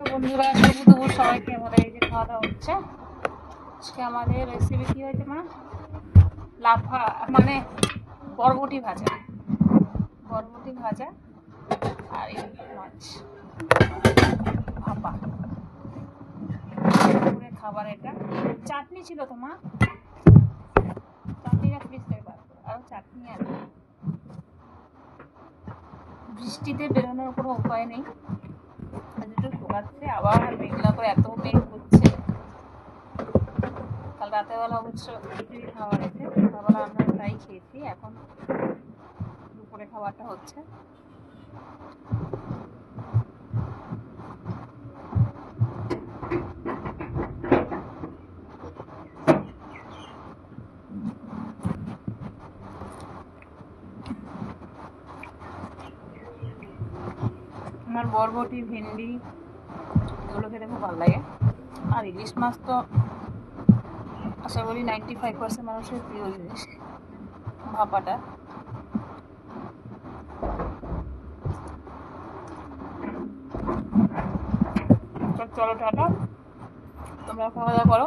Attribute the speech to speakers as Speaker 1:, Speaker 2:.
Speaker 1: বন্ধুরা শুভ দুপুর সবাইকে। আমাদের এই যে খাওয়া দাওয়া হচ্ছে। আজকে আমাদের রেসিপি কি হয়েছে মা? লাফা মানে বরবটি ভাজা, বরবটি ভাজা আর এই মাছ ভাপা। দুপুরের খাবার এটা। চাটনি ছিল তো মা? চাটনিটা প্লিজ দেবার আরও চাটনি আছে। বৃষ্টিতে বেরোনোর কোনো উপায় নেই, যেটুকু শোকাচ্ছে আবার মেঘলা করে এত মেঘ হচ্ছে। কাল রাতেরবেলা অবশ্য খিচুড়ি খাবার আছে, সকালবেলা আমরা তাই খেয়েছি। এখন দুপুরে খাবারটা হচ্ছে। আমার বরবটি, ভেন্ডি এগুলো খেতে খুব ভালো লাগে। আর ইলিশ মাছ তো আশা করি 95% মানুষের প্রিয় জিনিস, ভাপাটা। চলো টাটা, তোমরা খাওয়া দাওয়া করো।